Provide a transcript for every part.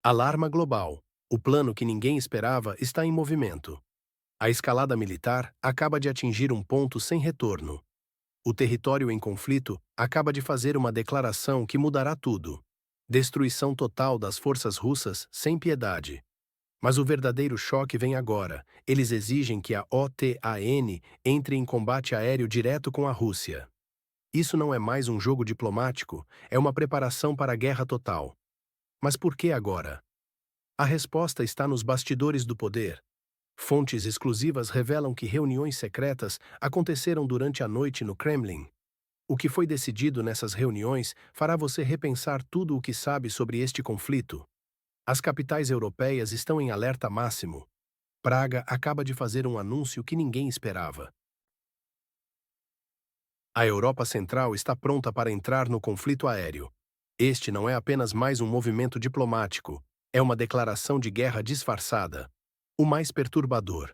Alarma global. O plano que ninguém esperava está em movimento. A escalada militar acaba de atingir um ponto sem retorno. O território em conflito acaba de fazer uma declaração que mudará tudo. Destruição total das forças russas sem piedade. Mas o verdadeiro choque vem agora. Eles exigem que a OTAN entre em combate aéreo direto com a Rússia. Isso não é mais um jogo diplomático, é uma preparação para a guerra total. Mas por que agora? A resposta está nos bastidores do poder. Fontes exclusivas revelam que reuniões secretas aconteceram durante a noite no Kremlin. O que foi decidido nessas reuniões fará você repensar tudo o que sabe sobre este conflito. As capitais europeias estão em alerta máximo. Praga acaba de fazer um anúncio que ninguém esperava. A Europa Central está pronta para entrar no conflito aéreo. Este não é apenas mais um movimento diplomático, é uma declaração de guerra disfarçada. O mais perturbador: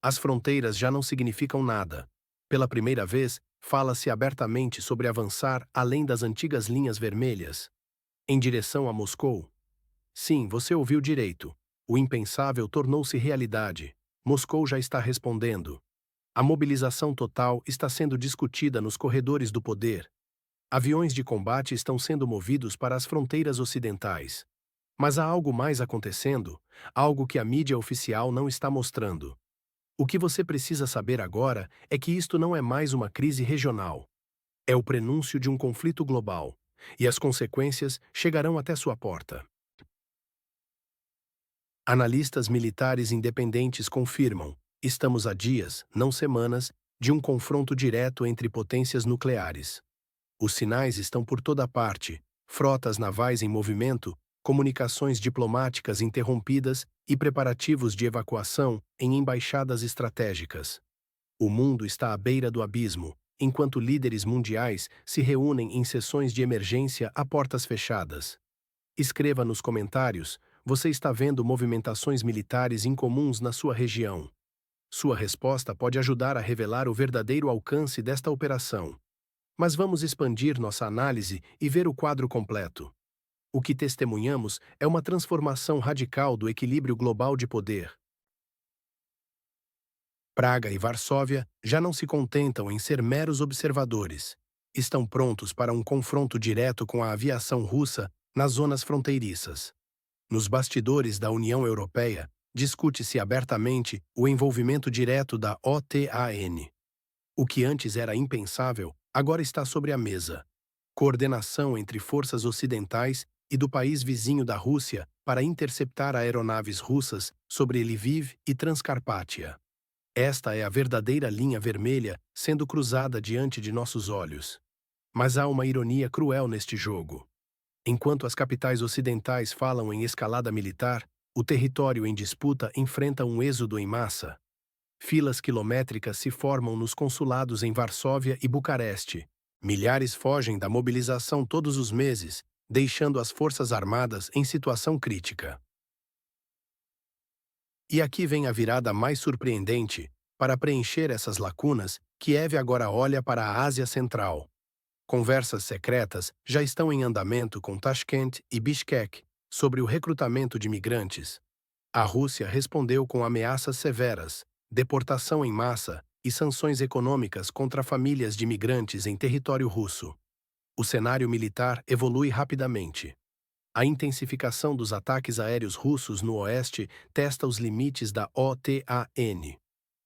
as fronteiras já não significam nada. Pela primeira vez, fala-se abertamente sobre avançar além das antigas linhas vermelhas, em direção a Moscou. Sim, você ouviu direito. O impensável tornou-se realidade. Moscou já está respondendo. A mobilização total está sendo discutida nos corredores do poder. Aviões de combate estão sendo movidos para as fronteiras ocidentais. Mas há algo mais acontecendo, algo que a mídia oficial não está mostrando. O que você precisa saber agora é que isto não é mais uma crise regional. É o prenúncio de um conflito global. E as consequências chegarão até sua porta. Analistas militares independentes confirmam: estamos a dias, não semanas, de um confronto direto entre potências nucleares. Os sinais estão por toda parte: frotas navais em movimento, comunicações diplomáticas interrompidas e preparativos de evacuação em embaixadas estratégicas. O mundo está à beira do abismo, enquanto líderes mundiais se reúnem em sessões de emergência a portas fechadas. Escreva nos comentários: você está vendo movimentações militares incomuns na sua região? Sua resposta pode ajudar a revelar o verdadeiro alcance desta operação. Mas vamos expandir nossa análise e ver o quadro completo. O que testemunhamos é uma transformação radical do equilíbrio global de poder. Praga e Varsóvia já não se contentam em ser meros observadores. Estão prontos para um confronto direto com a aviação russa nas zonas fronteiriças. Nos bastidores da União Europeia, discute-se abertamente o envolvimento direto da OTAN. O que antes era impensável, agora está sobre a mesa. Coordenação entre forças ocidentais e do país vizinho da Rússia para interceptar aeronaves russas sobre Lviv e Transcarpátia. Esta é a verdadeira linha vermelha sendo cruzada diante de nossos olhos. Mas há uma ironia cruel neste jogo. Enquanto as capitais ocidentais falam em escalada militar, o território em disputa enfrenta um êxodo em massa. Filas quilométricas se formam nos consulados em Varsóvia e Bucareste. Milhares fogem da mobilização todos os meses, deixando as forças armadas em situação crítica. E aqui vem a virada mais surpreendente. Para preencher essas lacunas, Kiev agora olha para a Ásia Central. Conversas secretas já estão em andamento com Tashkent e Bishkek sobre o recrutamento de migrantes. A Rússia respondeu com ameaças severas, deportação em massa e sanções econômicas contra famílias de migrantes em território russo. O cenário militar evolui rapidamente. A intensificação dos ataques aéreos russos no oeste testa os limites da OTAN.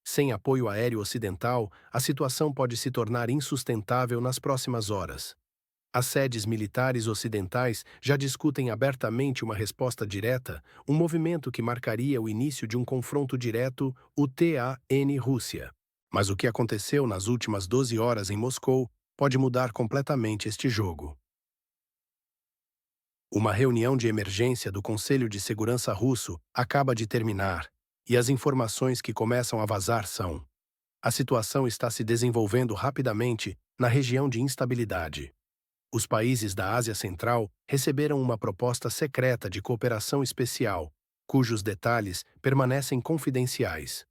Sem apoio aéreo ocidental, a situação pode se tornar insustentável nas próximas horas. As sedes militares ocidentais já discutem abertamente uma resposta direta, um movimento que marcaria o início de um confronto direto UTAN-Rússia. Mas o que aconteceu nas últimas 12 horas em Moscou pode mudar completamente este jogo. Uma reunião de emergência do Conselho de Segurança russo acaba de terminar, e as informações que começam a vazar são: a situação está se desenvolvendo rapidamente na região de instabilidade. Os países da Ásia Central receberam uma proposta secreta de cooperação especial, cujos detalhes permanecem confidenciais.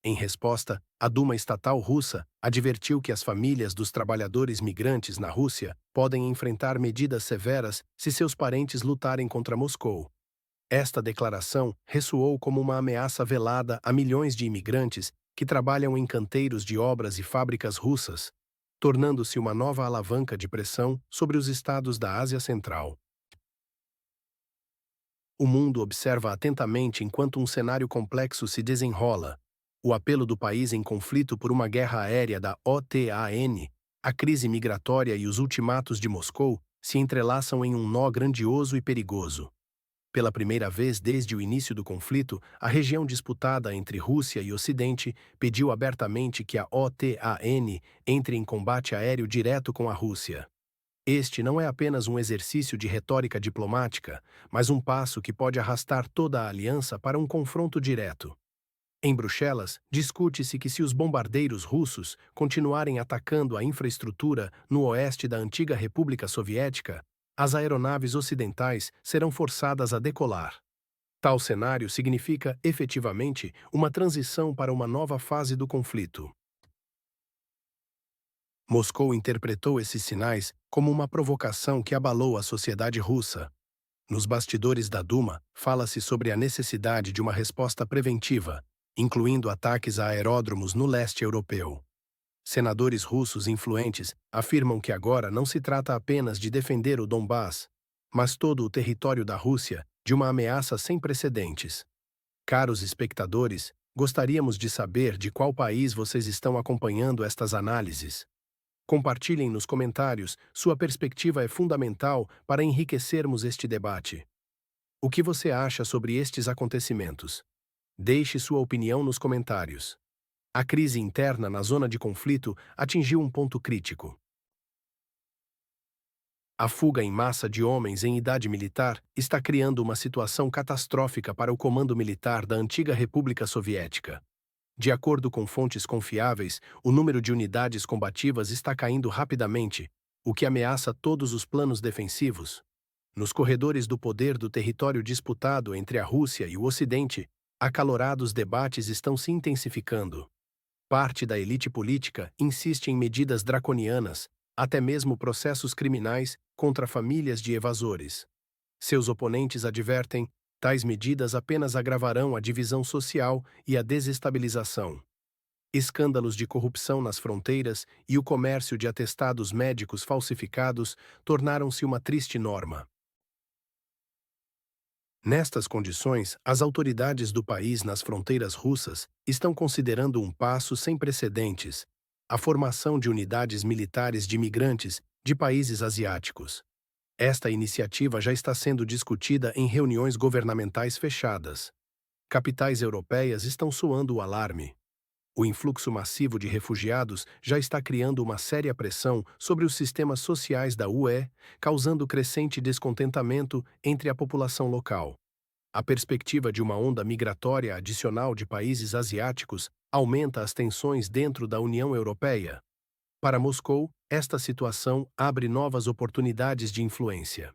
Em resposta, a Duma estatal russa advertiu que as famílias dos trabalhadores migrantes na Rússia podem enfrentar medidas severas se seus parentes lutarem contra Moscou. Esta declaração ressoou como uma ameaça velada a milhões de imigrantes que trabalham em canteiros de obras e fábricas russas, tornando-se uma nova alavanca de pressão sobre os estados da Ásia Central. O mundo observa atentamente enquanto um cenário complexo se desenrola. O apelo do país em conflito por uma guerra aérea da OTAN, a crise migratória e os ultimatos de Moscou se entrelaçam em um nó grandioso e perigoso. Pela primeira vez desde o início do conflito, a região disputada entre Rússia e Ocidente pediu abertamente que a OTAN entre em combate aéreo direto com a Rússia. Este não é apenas um exercício de retórica diplomática, mas um passo que pode arrastar toda a aliança para um confronto direto. Em Bruxelas, discute-se que se os bombardeiros russos continuarem atacando a infraestrutura no oeste da antiga República Soviética, as aeronaves ocidentais serão forçadas a decolar. Tal cenário significa, efetivamente, uma transição para uma nova fase do conflito. Moscou interpretou esses sinais como uma provocação que abalou a sociedade russa. Nos bastidores da Duma, fala-se sobre a necessidade de uma resposta preventiva, incluindo ataques a aeródromos no leste europeu. Senadores russos influentes afirmam que agora não se trata apenas de defender o Donbás, mas todo o território da Rússia de uma ameaça sem precedentes. Caros espectadores, gostaríamos de saber de qual país vocês estão acompanhando estas análises. Compartilhem nos comentários, sua perspectiva é fundamental para enriquecermos este debate. O que você acha sobre estes acontecimentos? Deixe sua opinião nos comentários. A crise interna na zona de conflito atingiu um ponto crítico. A fuga em massa de homens em idade militar está criando uma situação catastrófica para o comando militar da antiga República Soviética. De acordo com fontes confiáveis, o número de unidades combativas está caindo rapidamente, o que ameaça todos os planos defensivos. Nos corredores do poder do território disputado entre a Rússia e o Ocidente, acalorados debates estão se intensificando. Parte da elite política insiste em medidas draconianas, até mesmo processos criminais, contra famílias de evasores. Seus oponentes advertem: tais medidas apenas agravarão a divisão social e a desestabilização. Escândalos de corrupção nas fronteiras e o comércio de atestados médicos falsificados tornaram-se uma triste norma. Nestas condições, as autoridades do país nas fronteiras russas estão considerando um passo sem precedentes: a formação de unidades militares de imigrantes de países asiáticos. Esta iniciativa já está sendo discutida em reuniões governamentais fechadas. Capitais europeias estão soando o alarme. O influxo massivo de refugiados já está criando uma séria pressão sobre os sistemas sociais da UE, causando crescente descontentamento entre a população local. A perspectiva de uma onda migratória adicional de países asiáticos aumenta as tensões dentro da União Europeia. Para Moscou, esta situação abre novas oportunidades de influência.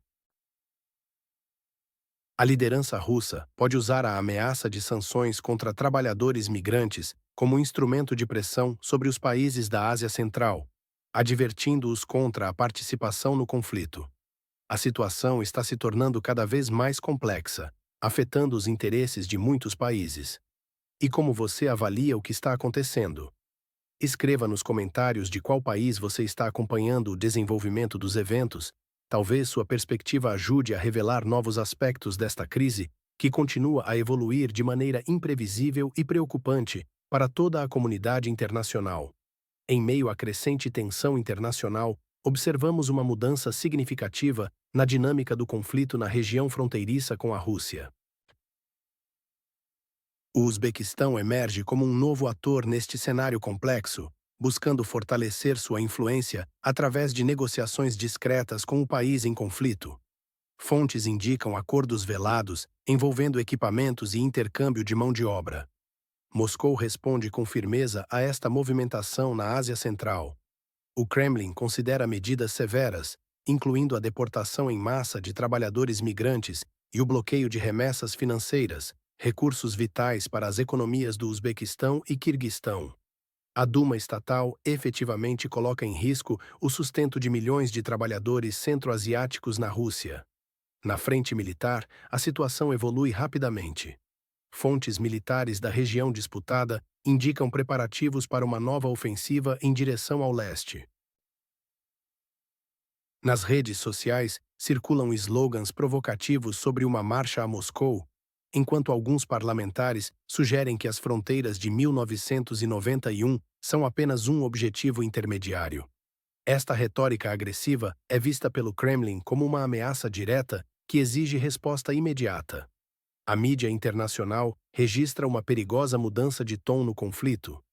A liderança russa pode usar a ameaça de sanções contra trabalhadores migrantes como um instrumento de pressão sobre os países da Ásia Central, advertindo-os contra a participação no conflito. A situação está se tornando cada vez mais complexa, afetando os interesses de muitos países. E como você avalia o que está acontecendo? Escreva nos comentários de qual país você está acompanhando o desenvolvimento dos eventos. Talvez sua perspectiva ajude a revelar novos aspectos desta crise, que continua a evoluir de maneira imprevisível e preocupante para toda a comunidade internacional. Em meio à crescente tensão internacional, observamos uma mudança significativa na dinâmica do conflito na região fronteiriça com a Rússia. O Uzbequistão emerge como um novo ator neste cenário complexo, buscando fortalecer sua influência através de negociações discretas com o país em conflito. Fontes indicam acordos velados envolvendo equipamentos e intercâmbio de mão de obra. Moscou responde com firmeza a esta movimentação na Ásia Central. O Kremlin considera medidas severas, incluindo a deportação em massa de trabalhadores migrantes e o bloqueio de remessas financeiras, recursos vitais para as economias do Uzbequistão e Quirguistão. A Duma estatal efetivamente coloca em risco o sustento de milhões de trabalhadores centro-asiáticos na Rússia. Na frente militar, a situação evolui rapidamente. Fontes militares da região disputada indicam preparativos para uma nova ofensiva em direção ao leste. Nas redes sociais, circulam slogans provocativos sobre uma marcha a Moscou, enquanto alguns parlamentares sugerem que as fronteiras de 1991 são apenas um objetivo intermediário. Esta retórica agressiva é vista pelo Kremlin como uma ameaça direta que exige resposta imediata. A mídia internacional registra uma perigosa mudança de tom no conflito.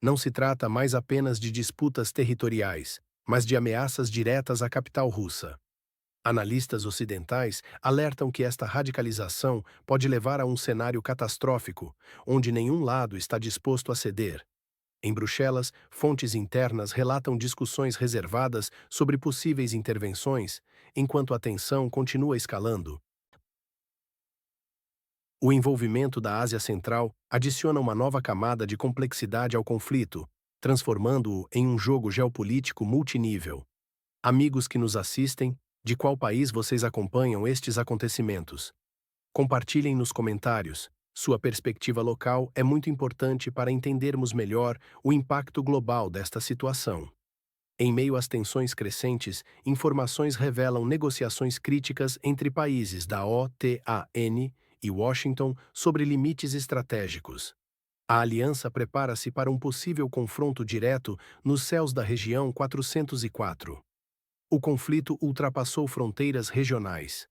Não se trata mais apenas de disputas territoriais, mas de ameaças diretas à capital russa. Analistas ocidentais alertam que esta radicalização pode levar a um cenário catastrófico, onde nenhum lado está disposto a ceder. Em Bruxelas, fontes internas relatam discussões reservadas sobre possíveis intervenções, enquanto a tensão continua escalando. O envolvimento da Ásia Central adiciona uma nova camada de complexidade ao conflito, transformando-o em um jogo geopolítico multinível. Amigos que nos assistem, de qual país vocês acompanham estes acontecimentos? Compartilhem nos comentários. Sua perspectiva local é muito importante para entendermos melhor o impacto global desta situação. Em meio às tensões crescentes, informações revelam negociações críticas entre países da OTAN e Washington sobre limites estratégicos. A aliança prepara-se para um possível confronto direto nos céus da região 404. O conflito ultrapassou fronteiras regionais.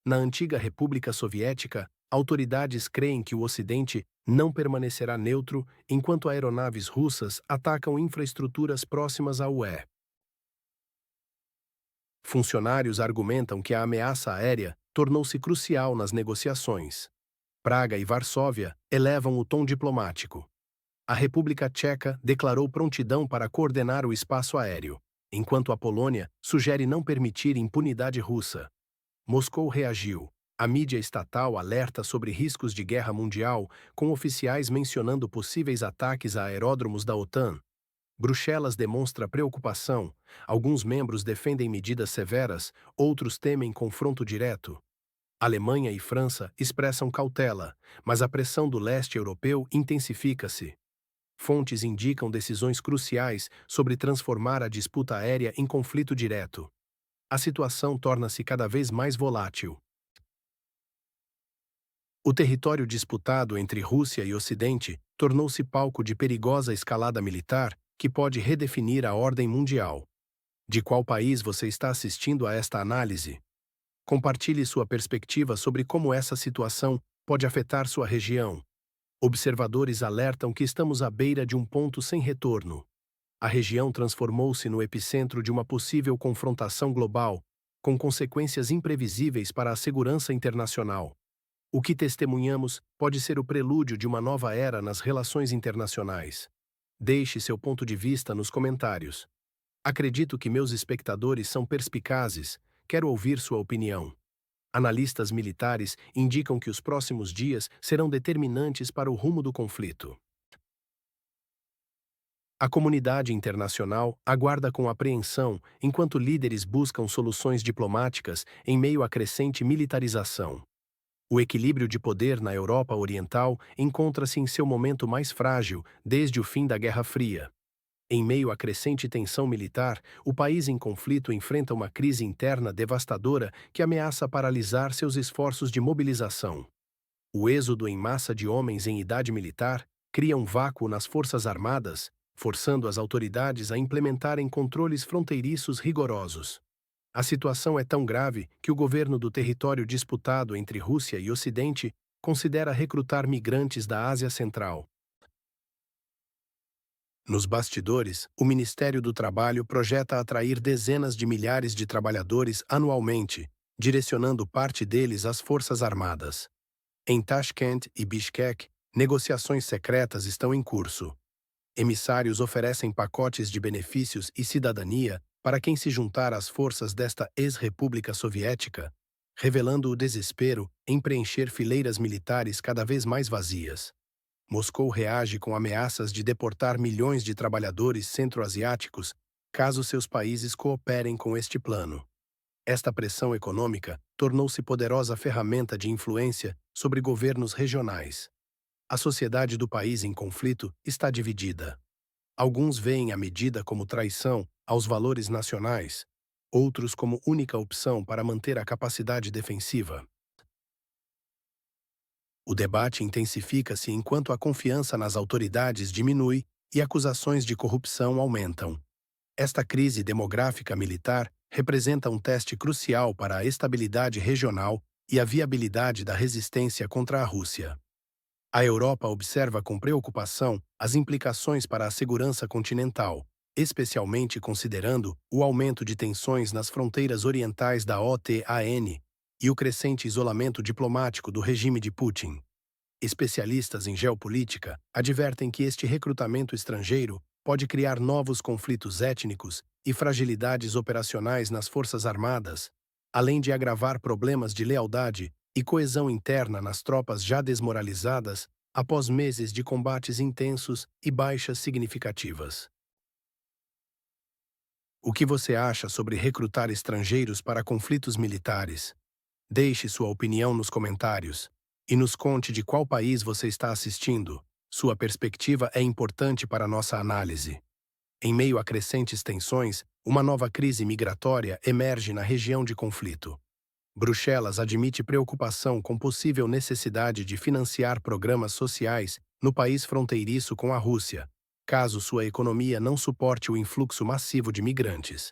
Na antiga República Soviética, autoridades creem que o Ocidente não permanecerá neutro enquanto aeronaves russas atacam infraestruturas próximas à UE. Funcionários argumentam que a ameaça aérea tornou-se crucial nas negociações. Praga e Varsóvia elevam o tom diplomático. A República Tcheca declarou prontidão para coordenar o espaço aéreo, enquanto a Polônia sugere não permitir impunidade russa. Moscou reagiu. A mídia estatal alerta sobre riscos de guerra mundial, com oficiais mencionando possíveis ataques a aeródromos da OTAN. Bruxelas demonstra preocupação. Alguns membros defendem medidas severas, outros temem confronto direto. Alemanha e França expressam cautela, mas a pressão do leste europeu intensifica-se. Fontes indicam decisões cruciais sobre transformar a disputa aérea em conflito direto. A situação torna-se cada vez mais volátil. O território disputado entre Rússia e Ocidente tornou-se palco de perigosa escalada militar que pode redefinir a ordem mundial. De qual país você está assistindo a esta análise? Compartilhe sua perspectiva sobre como essa situação pode afetar sua região. Observadores alertam que estamos à beira de um ponto sem retorno. A região transformou-se no epicentro de uma possível confrontação global, com consequências imprevisíveis para a segurança internacional. O que testemunhamos pode ser o prelúdio de uma nova era nas relações internacionais. Deixe seu ponto de vista nos comentários. Acredito que meus espectadores são perspicazes, quero ouvir sua opinião. Analistas militares indicam que os próximos dias serão determinantes para o rumo do conflito. A comunidade internacional aguarda com apreensão enquanto líderes buscam soluções diplomáticas em meio à crescente militarização. O equilíbrio de poder na Europa Oriental encontra-se em seu momento mais frágil desde o fim da Guerra Fria. Em meio à crescente tensão militar, o país em conflito enfrenta uma crise interna devastadora que ameaça paralisar seus esforços de mobilização. O êxodo em massa de homens em idade militar cria um vácuo nas forças armadas, forçando as autoridades a implementarem controles fronteiriços rigorosos. A situação é tão grave que o governo do território disputado entre Rússia e Ocidente considera recrutar migrantes da Ásia Central. Nos bastidores, o Ministério do Trabalho projeta atrair dezenas de milhares de trabalhadores anualmente, direcionando parte deles às Forças Armadas. Em Tashkent e Bishkek, negociações secretas estão em curso. Emissários oferecem pacotes de benefícios e cidadania para quem se juntar às forças desta ex-república soviética, revelando o desespero em preencher fileiras militares cada vez mais vazias. Moscou reage com ameaças de deportar milhões de trabalhadores centro-asiáticos caso seus países cooperem com este plano. Esta pressão econômica tornou-se poderosa ferramenta de influência sobre governos regionais. A sociedade do país em conflito está dividida. Alguns veem a medida como traição aos valores nacionais, outros como única opção para manter a capacidade defensiva. O debate intensifica-se enquanto a confiança nas autoridades diminui e acusações de corrupção aumentam. Esta crise demográfica militar representa um teste crucial para a estabilidade regional e a viabilidade da resistência contra a Rússia. A Europa observa com preocupação as implicações para a segurança continental, especialmente considerando o aumento de tensões nas fronteiras orientais da OTAN e o crescente isolamento diplomático do regime de Putin. Especialistas em geopolítica advertem que este recrutamento estrangeiro pode criar novos conflitos étnicos e fragilidades operacionais nas Forças Armadas, além de agravar problemas de lealdade e coesão interna nas tropas já desmoralizadas após meses de combates intensos e baixas significativas. O que você acha sobre recrutar estrangeiros para conflitos militares? Deixe sua opinião nos comentários e nos conte de qual país você está assistindo. Sua perspectiva é importante para nossa análise. Em meio a crescentes tensões, uma nova crise migratória emerge na região de conflito. Bruxelas admite preocupação com possível necessidade de financiar programas sociais no país fronteiriço com a Rússia, caso sua economia não suporte o influxo massivo de migrantes.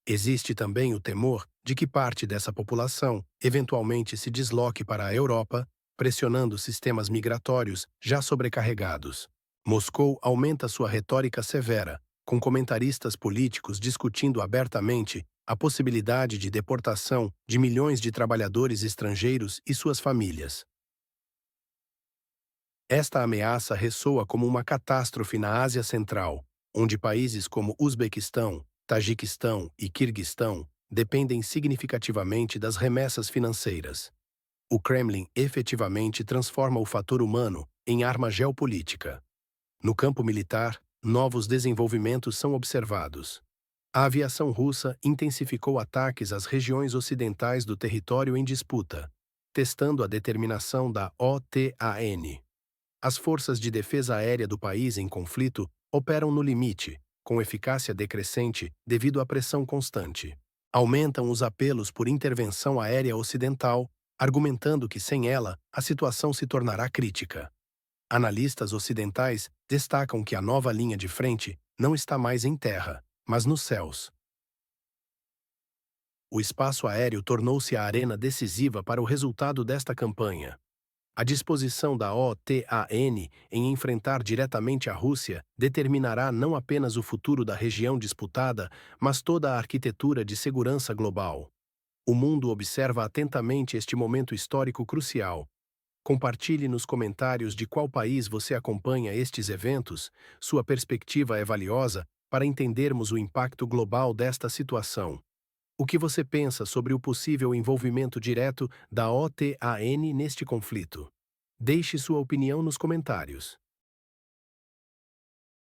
Existe também o temor de que parte dessa população eventualmente se desloque para a Europa, pressionando sistemas migratórios já sobrecarregados. Moscou aumenta sua retórica severa, com comentaristas políticos discutindo abertamente a possibilidade de deportação de milhões de trabalhadores estrangeiros e suas famílias. Esta ameaça ressoa como uma catástrofe na Ásia Central, onde países como Uzbequistão, Tajiquistão e Quirguistão dependem significativamente das remessas financeiras. O Kremlin efetivamente transforma o fator humano em arma geopolítica. No campo militar, novos desenvolvimentos são observados. A aviação russa intensificou ataques às regiões ocidentais do território em disputa, testando a determinação da OTAN. As forças de defesa aérea do país em conflito operam no limite, com eficácia decrescente devido à pressão constante. Aumentam os apelos por intervenção aérea ocidental, argumentando que sem ela, a situação se tornará crítica. Analistas ocidentais destacam que a nova linha de frente não está mais em terra, mas nos céus. O espaço aéreo tornou-se a arena decisiva para o resultado desta campanha. A disposição da OTAN em enfrentar diretamente a Rússia determinará não apenas o futuro da região disputada, mas toda a arquitetura de segurança global. O mundo observa atentamente este momento histórico crucial. Compartilhe nos comentários de qual país você acompanha estes eventos. Sua perspectiva é valiosa para entendermos o impacto global desta situação. O que você pensa sobre o possível envolvimento direto da OTAN neste conflito? Deixe sua opinião nos comentários.